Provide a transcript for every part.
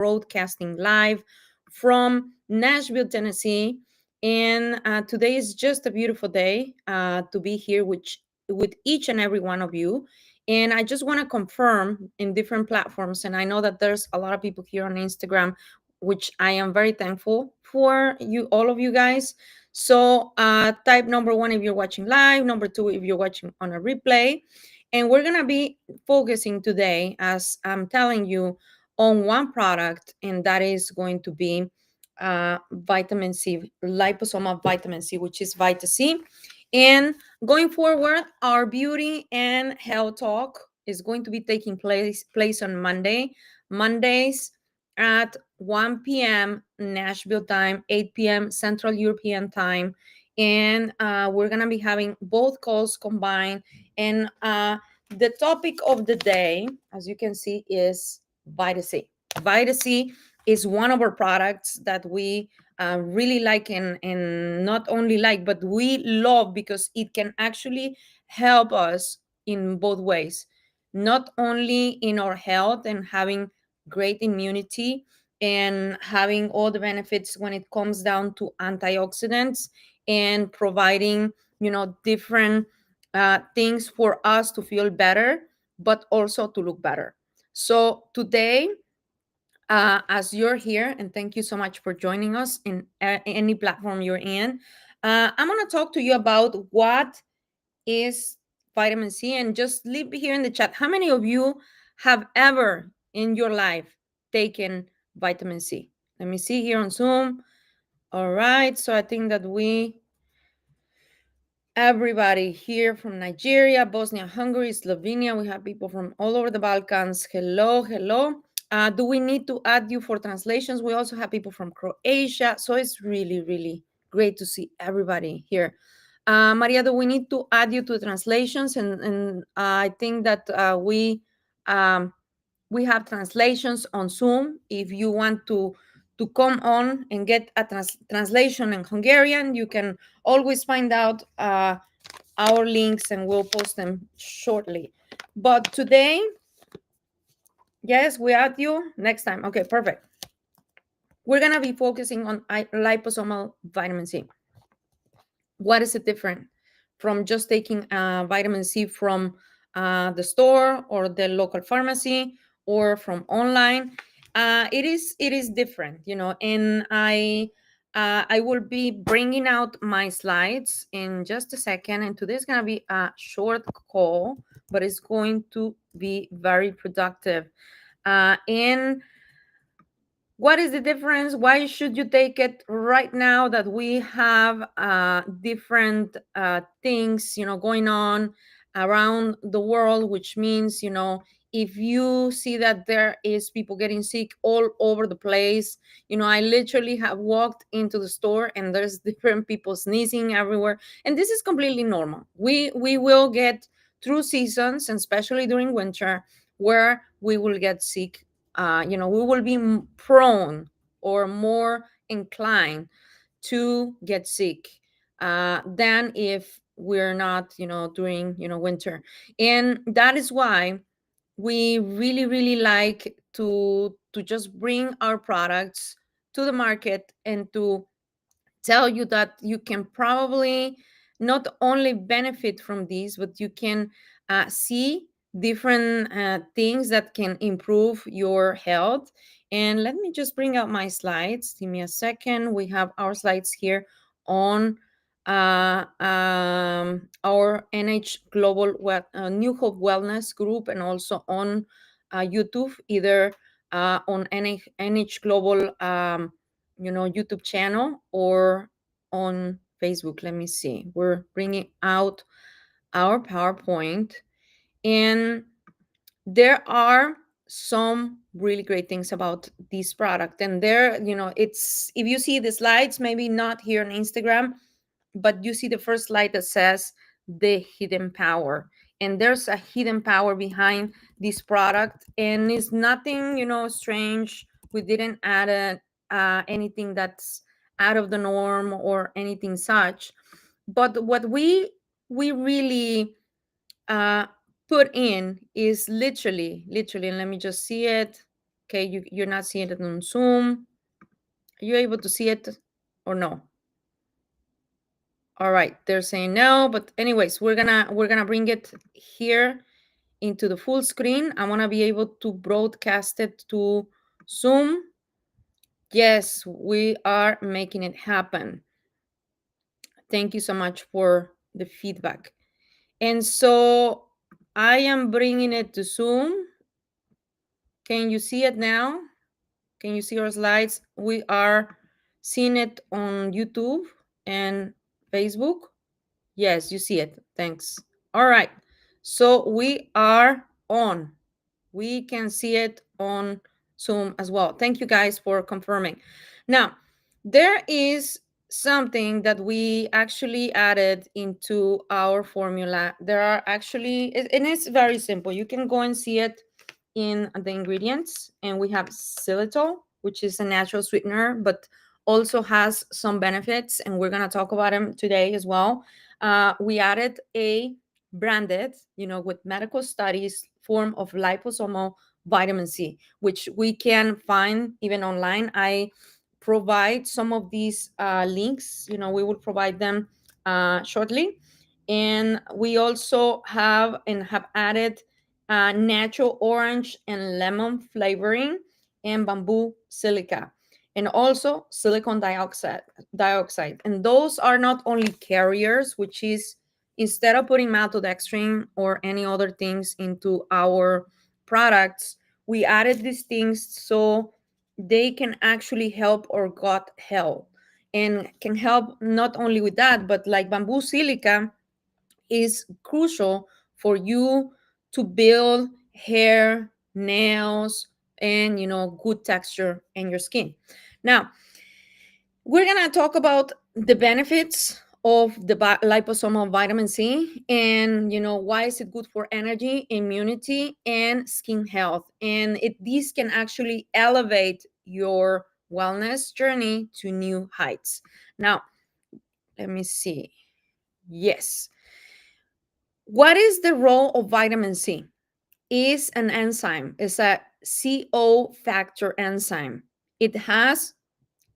broadcasting live from Nashville, Tennessee. And today is just a beautiful day to be here with each and every one of you. And I just want to confirm in different platforms. And I know that there's a lot of people here on Instagram, which I am very thankful for you, all of you guys. So type number one if you're watching live, number two if you're watching on a replay. And we're going to be focusing today, as I'm telling you, on one product, and that is going to be vitamin C, liposomal vitamin C, which is Vita C. And going forward, our beauty and health talk is going to be taking place on Mondays at 1 p.m. Nashville time, 8 p.m. Central European time. And we're going to be having both calls combined. And the topic of the day, as you can see, is Vita C. Vita C is one of our products that we really like, and not only like, but we love, because it can actually help us in both ways, not only in our health and having great immunity and having all the benefits when it comes down to antioxidants and providing, different things for us to feel better, but also to look better. So today, as you're here, and thank you so much for joining us in any platform you're in, I'm going to talk to you about what is vitamin C. And just leave here in the chat, how many of you have ever in your life taken vitamin C? Let me see here on Zoom. All right. So I think that everybody here from Nigeria, Bosnia, Hungary, Slovenia. We have people from all over the Balkans. Hello, hello. Do we need to add you for translations? We also have people from Croatia. So it's really, really great to see everybody here. Maria, do we need to add you to translations? And I think that we have translations on Zoom. If you want to come on and get a translation in Hungarian, you can always find out our links, and we'll post them shortly. But today, yes, we add you next time. Okay, perfect. We're going to be focusing on liposomal vitamin C. What is it different from just taking vitamin C from the store or the local pharmacy or from online? It is different, and I will be bringing out my slides in just a second. And today's going to be a short call, but it's going to be very productive. And what is the difference? Why should you take it right now that we have different things, going on around the world, which means, if you see that there is people getting sick all over the place, I literally have walked into the store and there's different people sneezing everywhere. And this is completely normal. We will get through seasons, and especially during winter, where we will get sick. We will be prone or more inclined to get sick than if we're not, during, winter. And that is why we really, really like to just bring our products to the market and to tell you that you can probably not only benefit from these, but you can see different things that can improve your health. And let me just bring out my slides. Give me a second. We have our slides here on our NH Global New Hope Wellness group, and also on YouTube, either on NH Global YouTube channel, or on Facebook. Let me see. We're bringing out our PowerPoint, and there are some really great things about this product. And there, it's, if you see the slides, maybe not here on Instagram, but you see the first slide that says the hidden power. And there's a hidden power behind this product, and it's nothing, strange. We didn't add anything that's out of the norm or anything such. But what we really uh, put in is literally, and let me just see it. Okay, you're not seeing it on Zoom. Are you able to see it or no? All right, they're saying no, but anyways, we're gonna bring it here into the full screen. I want to be able to broadcast it to Zoom. Yes, we are making it happen. Thank you so much for the feedback. And so I am bringing it to Zoom. Can you see it now? Can you see our slides? We are seeing it on YouTube and Facebook. Yes, you see it. Thanks. All right. So we are on. We can see it on Zoom as well. Thank you guys for confirming. Now, there is something that we actually added into our formula. There are actually, and it's very simple. You can go and see it in the ingredients, and we have xylitol, which is a natural sweetener, but also has some benefits, and we're going to talk about them today as well. We added a branded, with medical studies form of liposomal vitamin C, which we can find even online. I provide some of these links. We will provide them shortly. And we also have added natural orange and lemon flavoring and bamboo silica, and also silicon dioxide. And those are not only carriers, which is, instead of putting maltodextrin or any other things into our products, we added these things so they can actually help our gut health, and can help not only with that, but like bamboo silica is crucial for you to build hair, nails, and good texture in your skin. Now, we're going to talk about the benefits of the liposomal vitamin C, and why is it good for energy, immunity, and skin health. And these can actually elevate your wellness journey to new heights. Now, let me see. Yes. What is the role of vitamin C? Is an enzyme. It's a CO factor enzyme. It has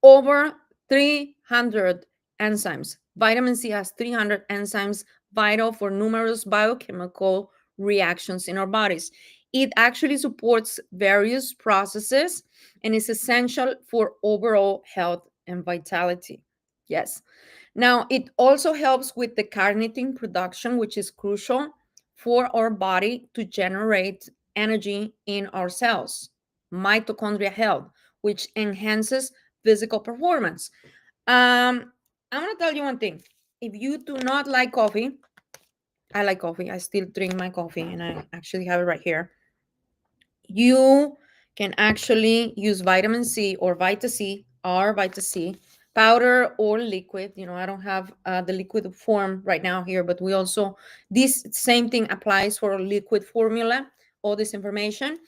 over 300 enzymes. Vitamin C has 300 enzymes vital for numerous biochemical reactions in our bodies. It actually supports various processes and is essential for overall health and vitality. Yes. Now, it also helps with the carnitine production, which is crucial for our body to generate energy in our cells, mitochondria health, which enhances physical performance. I'm going to tell you one thing. If you do not like coffee, I like coffee. I still drink my coffee, and I actually have it right here. You can actually use vitamin C or Vita C or Vita C powder or liquid. I don't have the liquid form right now here, but we also, this same thing applies for a liquid formula, all this information.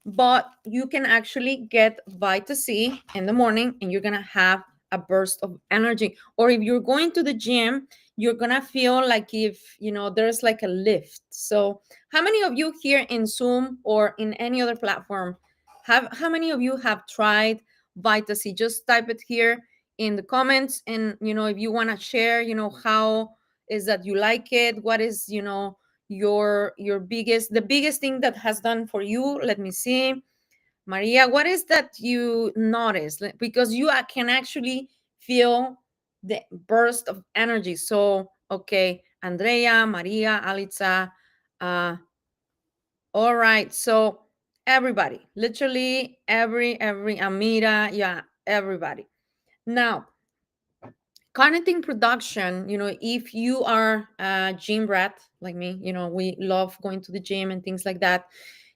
But you can actually get Vita C in the morning, and you're going to have a burst of energy. Or if you're going to the gym, you're going to feel like if, there's like a lift. So how many of you here in Zoom or in any other platform how many of you have tried Vita C? Just type it here in the comments, and if you want to share, how is that you like it? What is, your biggest thing that has done for you? Let me see. Maria, what is that you notice? Because you can actually feel the burst of energy. So, okay, Andrea, Maria, Alitza, all right. So everybody, literally every Amira, yeah, everybody. Now, carnitine production, if you are a gym rat like me, we love going to the gym and things like that.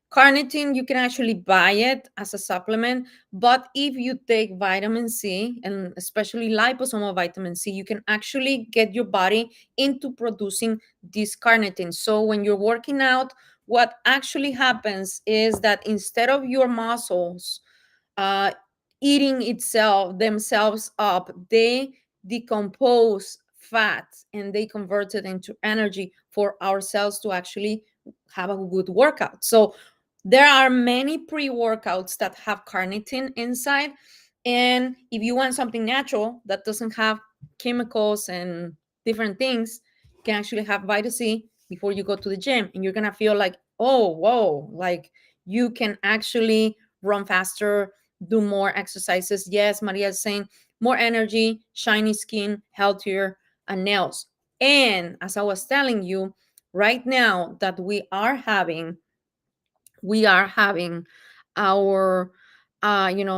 Carnitine, you can actually buy it as a supplement, but if you take vitamin C, and especially liposomal vitamin C, you can actually get your body into producing this carnitine. So when you're working out, what actually happens is that instead of your muscles uh, eating themselves up, they decompose fat and they convert it into energy for our cells to actually have a good workout. So There are many pre-workouts that have carnitine inside. And if you want something natural that doesn't have chemicals and different things, you can actually have vitamin C before you go to the gym. And you're going to feel like, oh, whoa, like you can actually run faster, do more exercises. Yes, Maria is saying more energy, shiny skin, healthier, and nails. And as I was telling you, right now that we are having our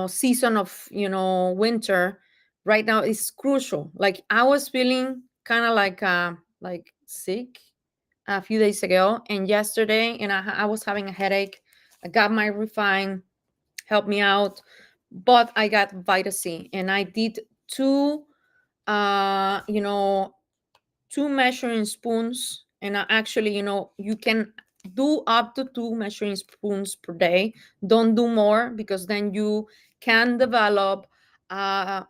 season of winter right now is crucial. Like I was feeling kind of like sick a few days ago and yesterday, and I was having a headache. I got my refine, helped me out, but I got vitamin C and I did two uh you know two measuring spoons. And actually, you can do up to two measuring spoons per day. Don't do more because then you can develop uh,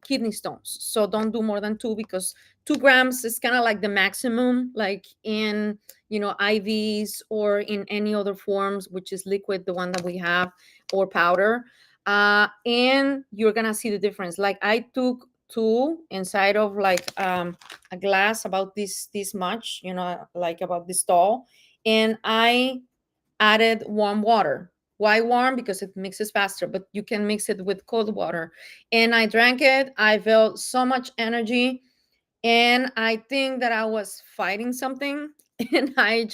kidney stones. So don't do more than two, because 2 grams is kind of like the maximum, like in IVs or in any other forms, which is liquid, the one that we have, or powder. And you're gonna see the difference. Like I took two inside of like a glass about this much, like about this tall, and I added warm water. Why warm? Because it mixes faster, but you can mix it with cold water. And I drank it. I felt so much energy, and I think that I was fighting something. And I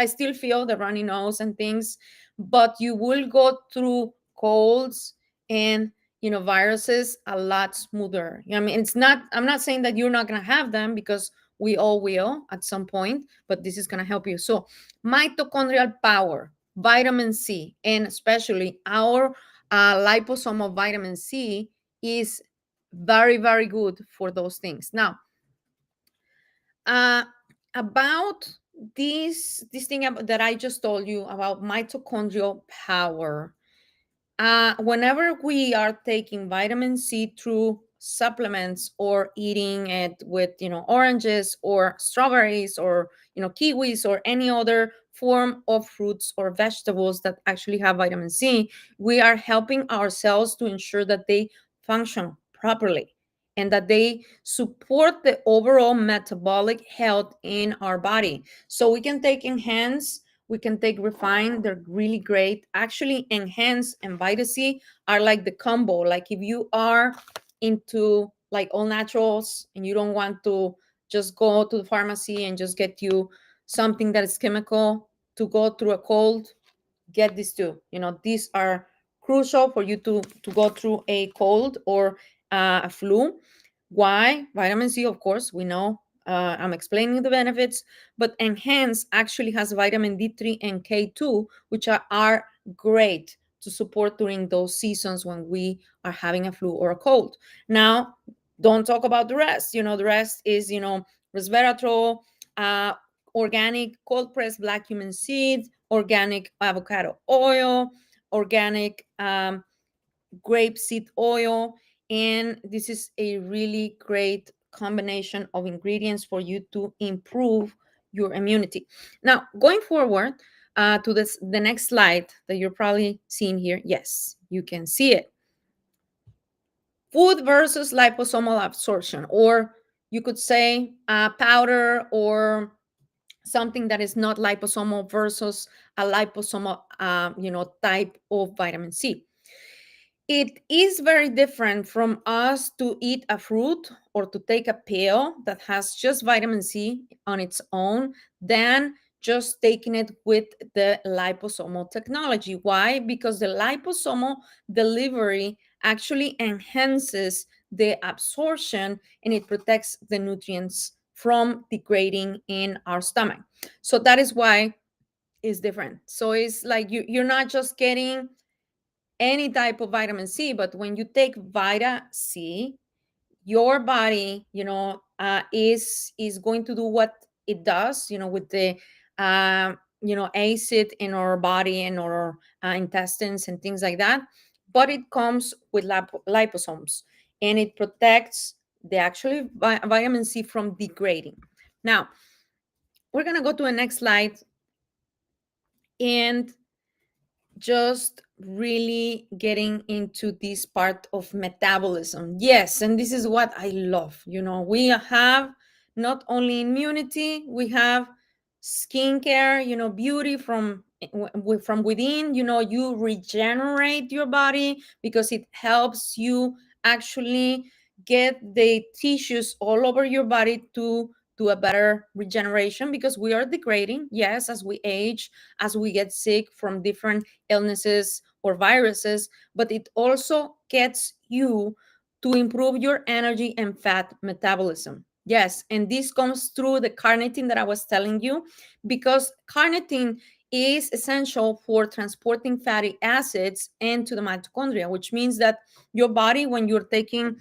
still feel the runny nose and things, but you will go through colds and viruses a lot smoother. I mean, I'm not saying that you're not going to have them, because we all will at some point, but this is going to help you. So mitochondrial power, vitamin C, and especially our liposomal vitamin C is very, very good for those things. Now, uh, about this thing that I just told you about mitochondrial power. Whenever we are taking vitamin C through supplements or eating it with oranges or strawberries or kiwis or any other form of fruits or vegetables that actually have vitamin C, we are helping our cells to ensure that they function properly and that they support the overall metabolic health in our body. So we can take enhance, we can take refine. They're really great. Actually, enhance and vitamin C are like the combo. Like if you are into like all naturals and you don't want to just go to the pharmacy and just get you something that is chemical to go through a cold, get these two. These are crucial for you to go through a cold or a flu. Why? Vitamin C, of course, we know. I'm explaining the benefits, but Enhance actually has vitamin D3 and K2, which are great to support during those seasons when we are having a flu or a cold. Now, don't talk about the rest. The rest is, resveratrol, uh, organic cold pressed black cumin seeds, organic avocado oil, organic grapeseed oil. And this is a really great combination of ingredients for you to improve your immunity. Now, going forward to the next slide that you're probably seeing here. Yes, you can see it. Food versus liposomal absorption, or you could say powder or something that is not liposomal versus a liposomal, type of vitamin C. It is very different from us to eat a fruit or to take a pill that has just vitamin C on its own than just taking it with the liposomal technology. Why? Because the liposomal delivery actually enhances the absorption and it protects the nutrients from degrading in our stomach. So that is why it's different. So it's like you're not just getting any type of vitamin C, but when you take Vita C, your body, is going to do what it does, with the, acid in our body and our intestines and things like that. But it comes with liposomes, and it protects the actually vitamin C from degrading. Now, we're gonna go to the next slide, and just really getting into this part of metabolism. Yes, and this is what I love. We have not only immunity, we have skincare, beauty from within. You regenerate your body because it helps you actually get the tissues all over your body to do a better regeneration, because we are degrading, yes, as we age, as we get sick from different illnesses or viruses, but it also gets you to improve your energy and fat metabolism. Yes, and this comes through the carnitine that I was telling you, because carnitine is essential for transporting fatty acids into the mitochondria, which means that your body, when you're taking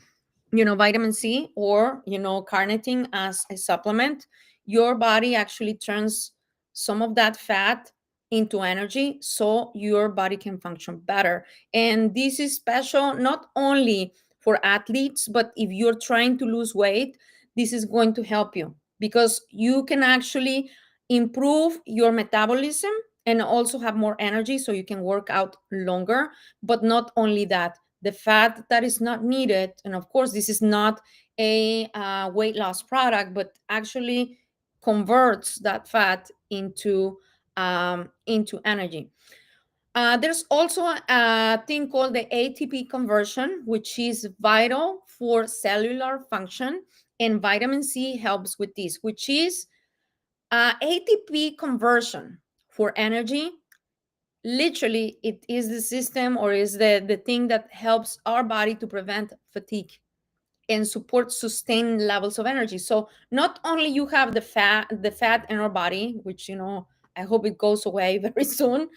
vitamin C or carnitine as a supplement, your body actually turns some of that fat into energy so your body can function better. And this is special not only for athletes, but if you're trying to lose weight, this is going to help you, because you can actually improve your metabolism and also have more energy so you can work out longer. But not only that, the fat that is not needed, and of course this is not a weight loss product, but actually converts that fat into energy. There's also a thing called the ATP conversion, which is vital for cellular function, and vitamin C helps with this, which is ATP conversion for energy. Literally, it is the system, or is the thing that helps our body to prevent fatigue and support sustained levels of energy. So not only you have the fat in our body, which I hope it goes away very soon,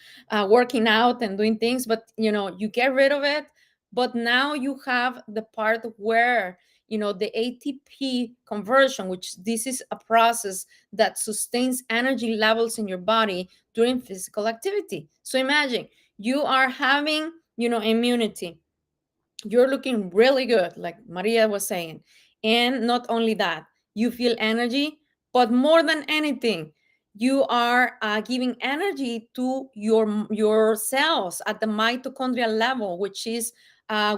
working out and doing things, but you get rid of it. But now you have the part where the ATP conversion, which this is a process that sustains energy levels in your body during physical activity. So imagine you are having immunity, you're looking really good, like Maria was saying. And not only that, you feel energy, but more than anything, you are giving energy to your cells at the mitochondrial level, which is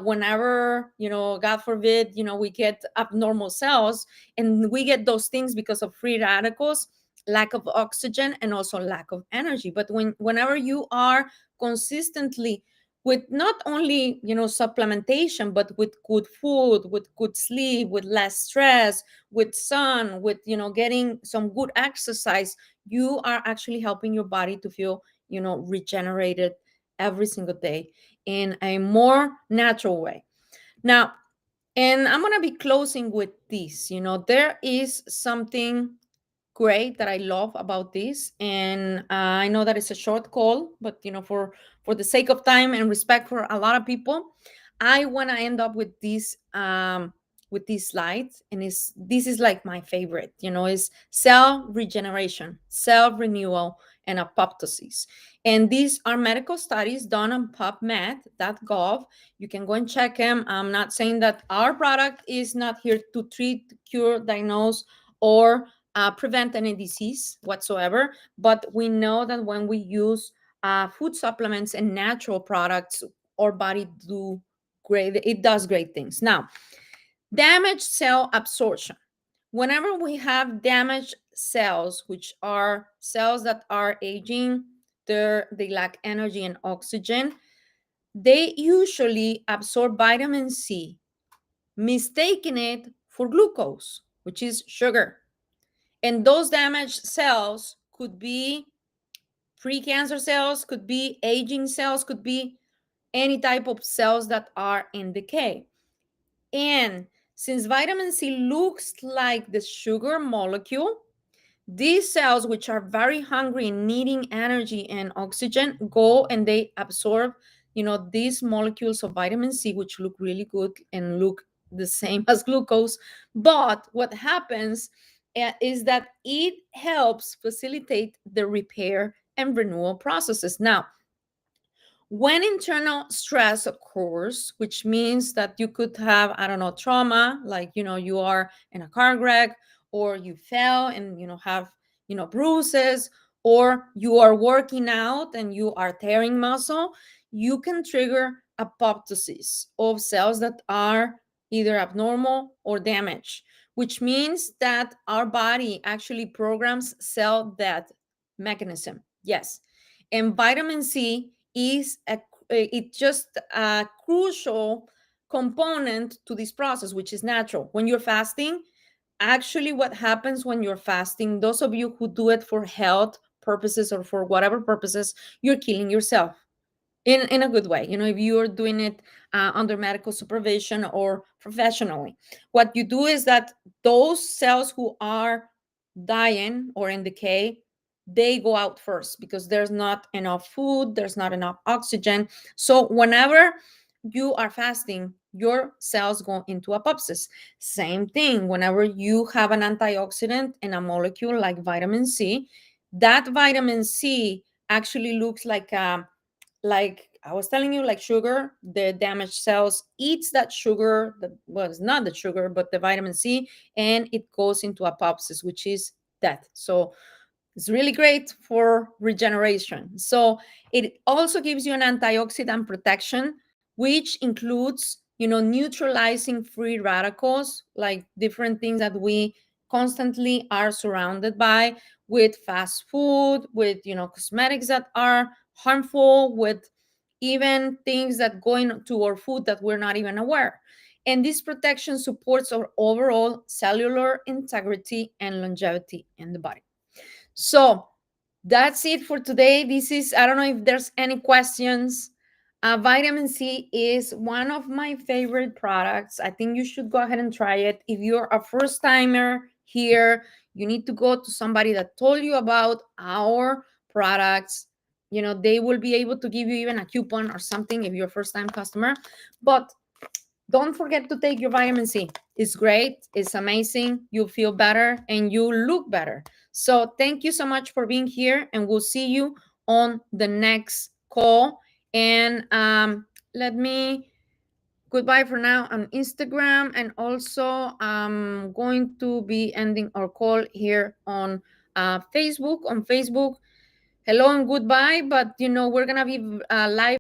whenever God forbid, we get abnormal cells, and we get those things because of free radicals, lack of oxygen, and also lack of energy. But whenever you are consistently with not only supplementation, but with good food, with good sleep, with less stress, with sun, with getting some good exercise, you are actually helping your body to feel regenerated every single day in a more natural way. Now, and I'm going to be closing with this. There is something great that I love about this, and I know that it's a short call, but for the sake of time and respect for a lot of people, I want to end up with these slides, and this is like my favorite. Is cell regeneration, cell renewal, and apoptosis. And these are medical studies done on PubMed.gov. You can go and check them. I'm not saying that our product is not here to treat, cure, diagnose, or prevent any disease whatsoever. But we know that when we use food supplements and natural products, our body do great. It does great things. Now, damaged cell absorption. Whenever we have damaged cells, which are cells that are aging, they lack energy and oxygen. They usually absorb vitamin C, mistaking it for glucose, which is sugar. And those damaged cells could be pre-cancer cells, could be aging cells, could be any type of cells that are in decay. And since vitamin C looks like the sugar molecule, these cells, which are very hungry and needing energy and oxygen, go and they absorb, these molecules of vitamin C, which look really good and look the same as glucose. But what happens is that it helps facilitate the repair and renewal processes. Now, when internal stress occurs, which means that you could have, I don't know, trauma, like, you are in a car wreck, or you fell and, have, bruises, or you are working out and you are tearing muscle, you can trigger apoptosis of cells that are either abnormal or damaged, which means that our body actually programs cell death mechanism. Yes. And vitamin C is it's just a crucial component to this process, which is natural. When you're fasting, actually what happens when you're fasting, those of you who do it for health purposes or for whatever purposes, you're killing yourself in a good way. If you're doing it under medical supervision or professionally, what you do is that those cells who are dying or in decay, they go out first because there's not enough food, there's not enough oxygen. So whenever you are fasting, your cells go into apoptosis. Same thing whenever you have an antioxidant and a molecule like vitamin C. That vitamin C actually looks like I was telling you, like sugar. The damaged cells eats that sugar, well, it's not the sugar, but the vitamin C, and it goes into apoptosis, which is death. So it's really great for regeneration. So it also gives you an antioxidant protection, which includes, neutralizing free radicals, like different things that we constantly are surrounded by with fast food, with, cosmetics that are harmful, with even things that go into our food that we're not even aware. And this protection supports our overall cellular integrity and longevity in the body. So that's it for today. I don't know if there's any questions. Vitamin C is one of my favorite products. I think you should go ahead and try it. If you're a first timer here, you need to go to somebody that told you about our products. They will be able to give you even a coupon or something if you're a first time customer. But don't forget to take your vitamin C. It's great. It's amazing. You feel better and you look better. So thank you so much for being here, and we'll see you on the next call. And let me goodbye for now on Instagram, and also I'm going to be ending our call here on Facebook. On Facebook, hello and goodbye. But we're gonna be live